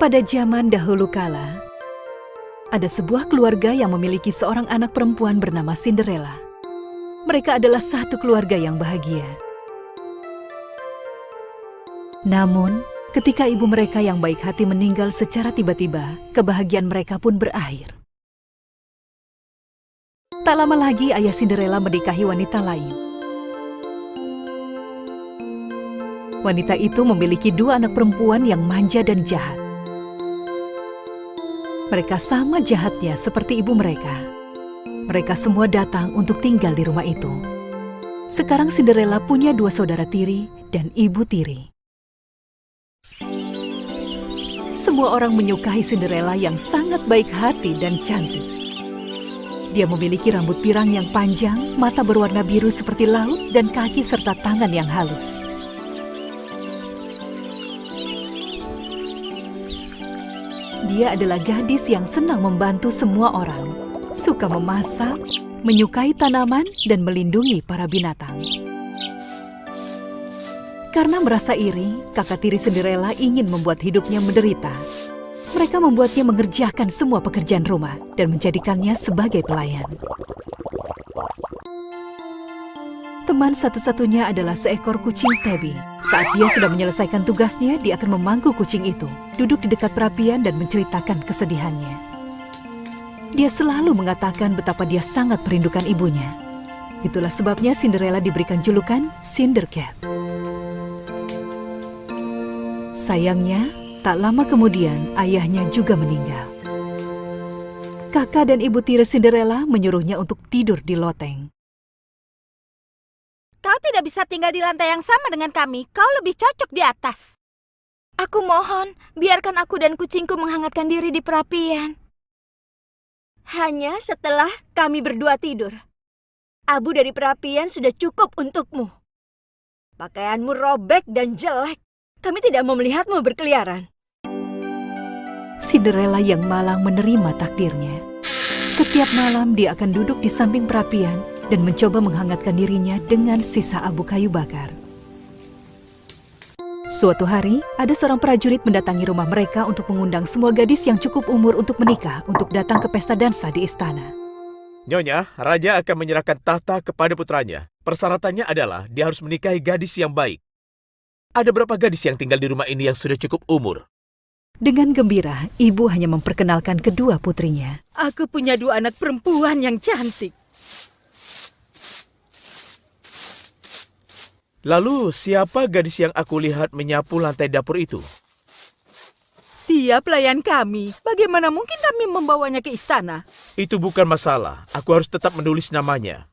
Pada zaman dahulu kala, ada sebuah keluarga yang memiliki seorang anak perempuan bernama Cinderella. Mereka adalah satu keluarga yang bahagia. Namun, ketika ibu mereka yang baik hati meninggal secara tiba-tiba, kebahagiaan mereka pun berakhir. Tak lama lagi ayah Cinderella menikahi wanita lain. Wanita itu memiliki dua anak perempuan yang manja dan jahat. Mereka sama jahatnya seperti ibu mereka. Mereka semua datang untuk tinggal di rumah itu. Sekarang Cinderella punya dua saudara tiri dan ibu tiri. Semua orang menyukai Cinderella yang sangat baik hati dan cantik. Dia memiliki rambut pirang yang panjang, mata berwarna biru seperti laut, dan kaki serta tangan yang halus. Dia adalah gadis yang senang membantu semua orang, suka memasak, menyukai tanaman, dan melindungi para binatang. Karena merasa iri, kakak tiri Cinderella ingin membuat hidupnya menderita. Mereka membuatnya mengerjakan semua pekerjaan rumah dan menjadikannya sebagai pelayan. Teman satu-satunya adalah seekor kucing Tabby. Saat dia sudah menyelesaikan tugasnya, dia akan memangku kucing itu, duduk di dekat perapian dan menceritakan kesedihannya. Dia selalu mengatakan betapa dia sangat merindukan ibunya. Itulah sebabnya Cinderella diberikan julukan Cindercat. Sayangnya, tak lama kemudian ayahnya juga meninggal. Kakak dan ibu tiri Cinderella menyuruhnya untuk tidur di loteng. Kau tidak bisa tinggal di lantai yang sama dengan kami. Kau lebih cocok di atas. Aku mohon, biarkan aku dan kucingku menghangatkan diri di perapian. Hanya setelah kami berdua tidur. Abu dari perapian sudah cukup untukmu. Pakaianmu robek dan jelek. Kami tidak mau melihatmu berkeliaran. Cinderella yang malang menerima takdirnya. Setiap malam dia akan duduk di samping perapian dan mencoba menghangatkan dirinya dengan sisa abu kayu bakar. Suatu hari, ada seorang prajurit mendatangi rumah mereka untuk mengundang semua gadis yang cukup umur untuk menikah untuk datang ke pesta dansa di istana. Nyonya, raja akan menyerahkan tahta kepada putranya. Persyaratannya adalah dia harus menikahi gadis yang baik. Ada berapa gadis yang tinggal di rumah ini yang sudah cukup umur? Dengan gembira, ibu hanya memperkenalkan kedua putrinya. Aku punya dua anak perempuan yang cantik. Lalu, siapa gadis yang aku lihat menyapu lantai dapur itu? Dia pelayan kami. Bagaimana mungkin kami membawanya ke istana? Itu bukan masalah. Aku harus tetap menulis namanya.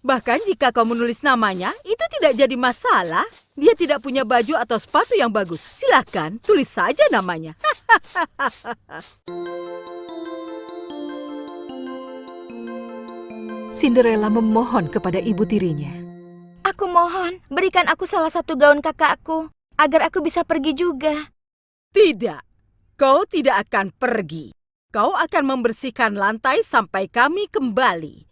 Bahkan jika kau menulis namanya, itu tidak jadi masalah. Dia tidak punya baju atau sepatu yang bagus. Silakan, tulis saja namanya. Cinderella memohon kepada ibu tirinya. Aku mohon, berikan aku salah satu gaun kakakku, agar aku bisa pergi juga. Tidak, kau tidak akan pergi. Kau akan membersihkan lantai sampai kami kembali.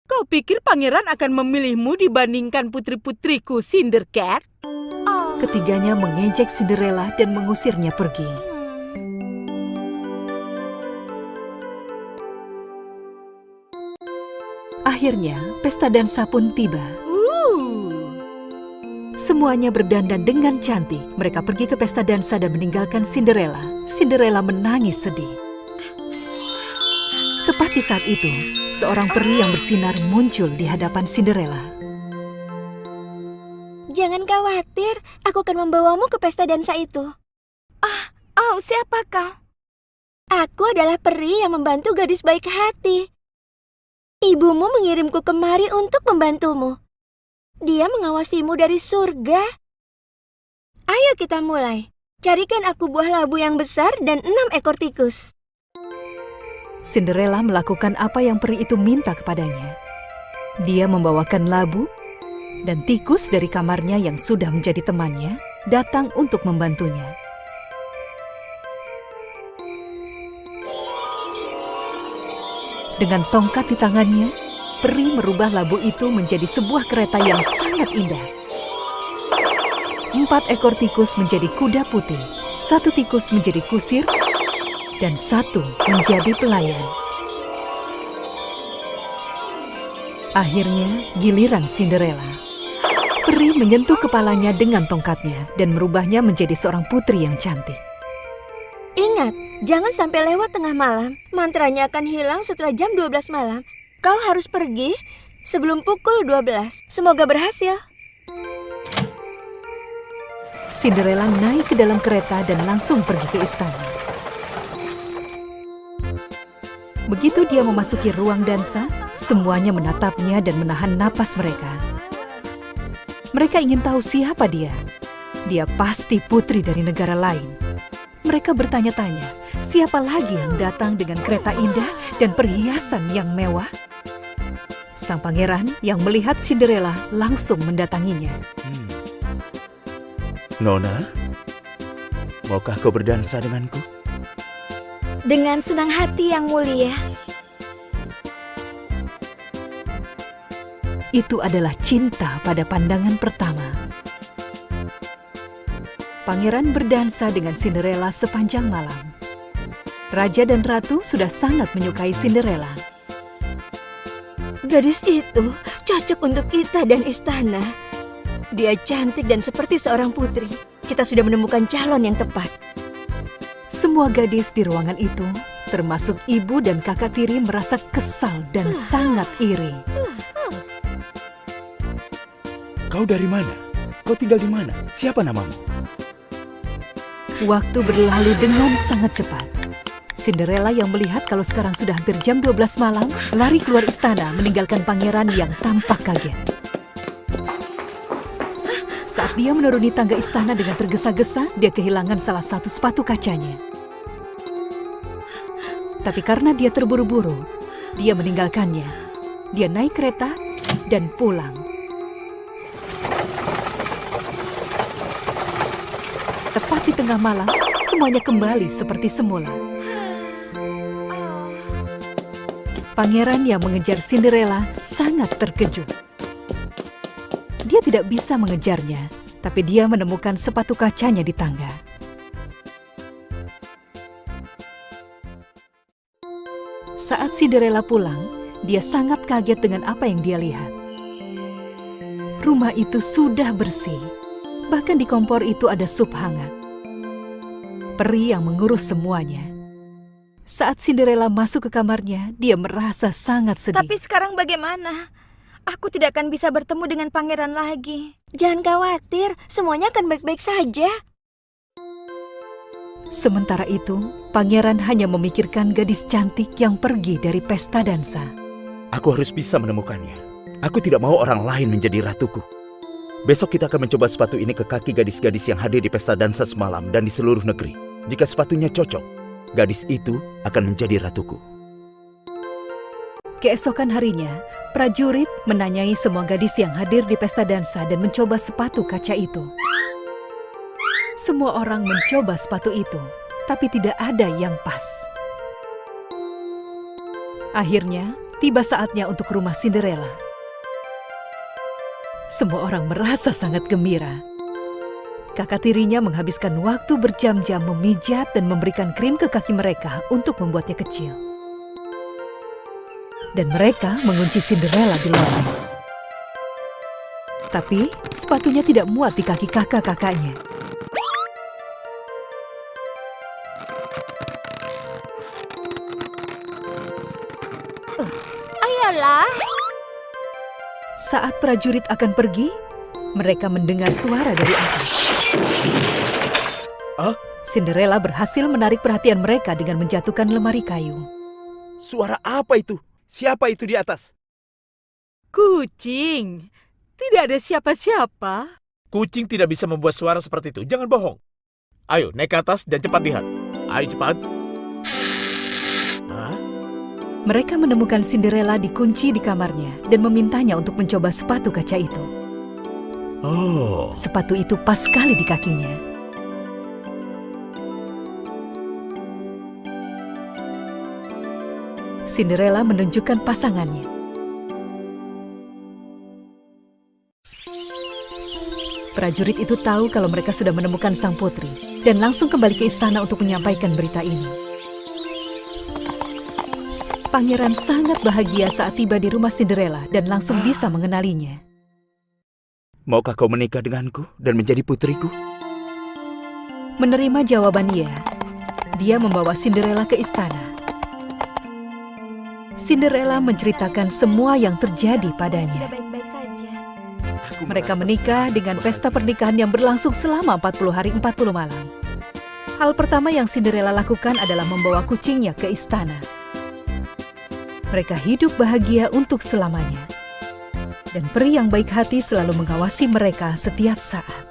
Kau pikir pangeran akan memilihmu dibandingkan putri-putriku Cindercat? Oh. Ketiganya mengejek Cinderella dan mengusirnya pergi. Akhirnya, pesta dansa pun tiba. Semuanya berdandan dengan cantik. Mereka pergi ke pesta dansa dan meninggalkan Cinderella. Cinderella menangis sedih. Tepat di saat itu, seorang peri yang bersinar muncul di hadapan Cinderella. Jangan khawatir, aku akan membawamu ke pesta dansa itu. Oh, siapa kau? Aku adalah peri yang membantu gadis baik hati. Ibumu mengirimku kemari untuk membantumu. Dia mengawasimu dari surga. Ayo kita mulai. Carikan aku buah labu yang besar dan 6 ekor tikus. Cinderella melakukan apa yang peri itu minta kepadanya. Dia membawakan labu, dan tikus dari kamarnya yang sudah menjadi temannya datang untuk membantunya. Dengan tongkat di tangannya, peri merubah labu itu menjadi sebuah kereta yang sangat indah. 4 ekor tikus menjadi kuda putih, Satu tikus menjadi kusir dan satu menjadi pelayan. Akhirnya giliran Cinderella. Peri menyentuh kepalanya dengan tongkatnya dan merubahnya menjadi seorang putri yang cantik. Ingat, jangan sampai lewat tengah malam. Mantranya akan hilang setelah jam 12 malam. Kau harus pergi sebelum pukul 12. Semoga berhasil. Cinderella naik ke dalam kereta dan langsung pergi ke istana. Begitu dia memasuki ruang dansa, semuanya menatapnya dan menahan napas mereka. Mereka ingin tahu siapa dia. Dia pasti putri dari negara lain. Mereka bertanya-tanya, siapa lagi yang datang dengan kereta indah dan perhiasan yang mewah? Sang pangeran yang melihat Cinderella langsung mendatanginya. Nona, maukah kau berdansa denganku? Dengan senang hati yang mulia. Itu adalah cinta pada pandangan pertama. Pangeran berdansa dengan Cinderella sepanjang malam. Raja dan ratu sudah sangat menyukai Cinderella. Gadis itu cocok untuk kita dan istana. Dia cantik dan seperti seorang putri. Kita sudah menemukan calon yang tepat. Semua gadis di ruangan itu, termasuk ibu dan kakak tiri, merasa kesal dan sangat iri. Kau dari mana? Kau tinggal di mana? Siapa namamu? Waktu berlalu dengan sangat cepat. Cinderella yang melihat kalau sekarang sudah hampir jam 12 malam, lari keluar istana meninggalkan pangeran yang tampak kaget. Saat dia menuruni tangga istana dengan tergesa-gesa, dia kehilangan salah satu sepatu kacanya. Tapi karena dia terburu-buru, dia meninggalkannya. Dia naik kereta dan pulang. Tepat di tengah malam, semuanya kembali seperti semula. Pangeran yang mengejar Cinderella sangat terkejut. Dia tidak bisa mengejarnya, tapi dia menemukan sepatu kacanya di tangga. Saat Cinderella pulang, dia sangat kaget dengan apa yang dia lihat. Rumah itu sudah bersih, bahkan di kompor itu ada sup hangat. Peri yang mengurus semuanya. Saat Cinderella masuk ke kamarnya, dia merasa sangat sedih. Tapi sekarang bagaimana? Aku tidak akan bisa bertemu dengan pangeran lagi. Jangan khawatir, semuanya akan baik-baik saja. Sementara itu, pangeran hanya memikirkan gadis cantik yang pergi dari pesta dansa. Aku harus bisa menemukannya. Aku tidak mau orang lain menjadi ratuku. Besok kita akan mencoba sepatu ini ke kaki gadis-gadis yang hadir di pesta dansa semalam dan di seluruh negeri. Jika sepatunya cocok, gadis itu akan menjadi ratuku. Keesokan harinya, prajurit menanyai semua gadis yang hadir di pesta dansa dan mencoba sepatu kaca itu. Semua orang mencoba sepatu itu, tapi tidak ada yang pas. Akhirnya, tiba saatnya untuk rumah Cinderella. Semua orang merasa sangat gembira. Kakak tirinya menghabiskan waktu berjam-jam memijat dan memberikan krim ke kaki mereka untuk membuatnya kecil. Dan mereka mengunci Cinderella di loteng. Tapi sepatunya tidak muat di kaki kakak-kakaknya. Ayolah. Saat prajurit akan pergi, mereka mendengar suara dari atas. Cinderella berhasil menarik perhatian mereka dengan menjatuhkan lemari kayu. Suara apa itu? Siapa itu di atas? Kucing. Tidak ada siapa-siapa. Kucing tidak bisa membuat suara seperti itu. Jangan bohong. Ayo, naik ke atas dan cepat lihat. Ayo cepat. Hah? Mereka menemukan Cinderella dikunci di kamarnya dan memintanya untuk mencoba sepatu kaca itu. Oh. Sepatu itu pas sekali di kakinya. Cinderella menunjukkan pasangannya. Prajurit itu tahu kalau mereka sudah menemukan sang putri dan langsung kembali ke istana untuk menyampaikan berita ini. Pangeran sangat bahagia saat tiba di rumah Cinderella dan langsung bisa mengenalinya. Maukah kau menikah denganku dan menjadi putriku? Menerima jawaban iya, dia membawa Cinderella ke istana. Cinderella menceritakan semua yang terjadi Sudah padanya. baik-baik saja. Mereka menikah dengan pesta pernikahan yang berlangsung selama 40 hari 40 malam. Hal pertama yang Cinderella lakukan adalah membawa kucingnya ke istana. Mereka hidup bahagia untuk selamanya. Dan peri yang baik hati selalu mengawasi mereka setiap saat.